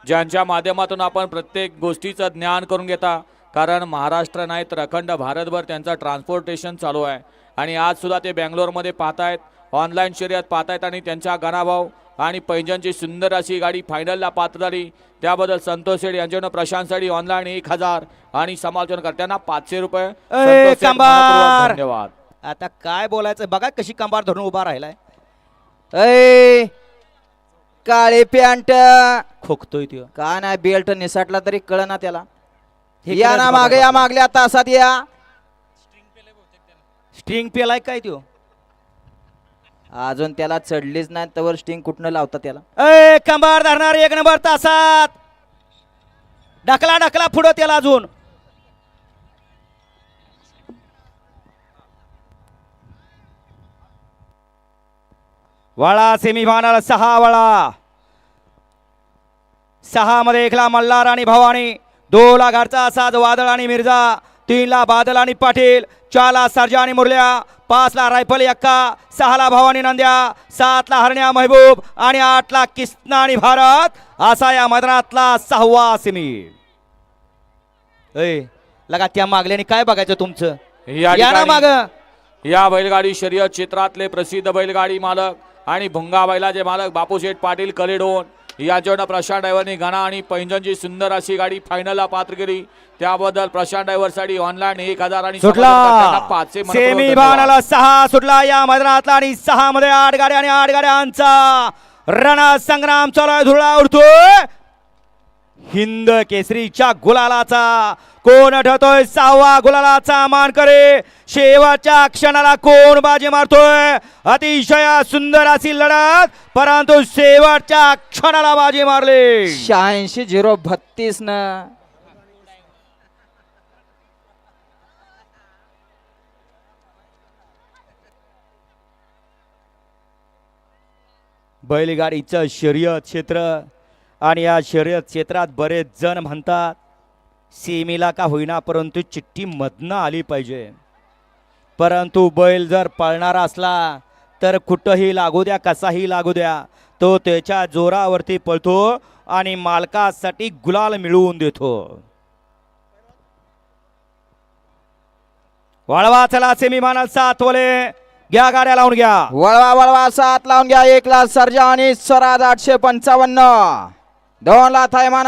ज्यांच्या माध्यमातून आपण प्रत्येक गोष्टीचं ज्ञान करून घेता, कारण महाराष्ट्र नाही तर अखंड भारतभर त्यांचं ट्रान्सपोर्टेशन चालू आहे आणि आज सुद्धा ते बेंगलोरमध्ये पाहतायत, ऑनलाईन शर्यत पाहतायत आणि त्यांचा गणाभाऊ आणि पैंजणची सुंदर अशी गाडी फायनलला पात्र झाली, त्याबद्दल संतोष शेठ यांच्याकडून प्रशांत साडी ऑनलाईन 1000 आणि समालोचनकर्त्यांना 500 रुपये. संतोष शेठ, मनपूर्वक धन्यवाद. आता काय बोलायचं बघा, कशी कंबार धरून उभा राहिलाय. अय काळे पॅन्ट खोकतोय त्यो, का नाही बेल्ट निसाटला तरी कळना त्याला. या ना मागे, या मागल्या तासात या. स्ट्रिंग पेलाय काय त्यो, अजून त्याला चढलीच नाही तवर स्टिंग कुठनं लावता त्याला. ए कंबार धरणार 1 नंबर तासात, ढकला ढकला पुढं त्याला अजून. वळा सेमीफायनल 6 वळा. 6 मध्ये 1 ला मल्हार आणि भवानी, 2 ला घरचा साज वादळ आणि मिर्झा, 3 ला बादल आणि पाटील, 4 ला सर्जा आणि मुरल्या, 5 ला रायफल यक्का, 6 ला भवानी नंद्या, 7 ला हरण्या महबूब आणि 8 ला किस्ना आणि भारत. असा या मैदानातला 6वा सेमी. लगा त्या मागल्याने काय बघायचं तुमचं, या ना माग. या बैलगाडी शर्यत क्षेत्रातले प्रसिद्ध बैलगाडी मालक आणि भुंगा बैलाचे मालक बापूशेठ पाटील कलेडोन यांच्याकडून प्रशांत ड्रायव्हरनी घणा आणि पैंजणची सुंदर अशी गाडी फायनलला पात्र केली, त्याबद्दल प्रशांत ड्रायव्हर साठी ऑनलाईन 1000 आणि सुटला. 500. सेमीफायनल 6 सुटला या मैदानातला आणि 6 मध्ये 8 गाड्या आणि 8 गाड्यांचा रणा संग्राम चालू आहे. धुळा उडतोय हिंद केसरीच्या गुलालाचा. कोण ठरतोय 6वा गुलालाचा मानकरी, शेवटच्या क्षणाला कोण बाजी मारतोय. अतिशय सुंदर अशी लढत, परंतु शेवटच्या क्षणाला बाजी मारली 86-0-32 न. बैलगाडीचं शर्यत क्षेत्र आणि या शर्यत क्षेत्रात बरेच जण म्हणतात सेमीला का होईना परंतु चिठ्ठी मधनं आली पाहिजे, परंतु बैल जर पळणारा असला तर कुठंही लागू द्या, कसाही लागू द्या, तो त्याच्या जोरावरती पळतो आणि मालकासाठी गुलाल मिळवून देतो. वळवा चला सेमीफायनल 7 वले घ्या, गाड्या लावून घ्या. वळवा वळवा 7 लावून घ्या. 1 ला सर्जा आणि स्वराज 855, 2 ला थैमान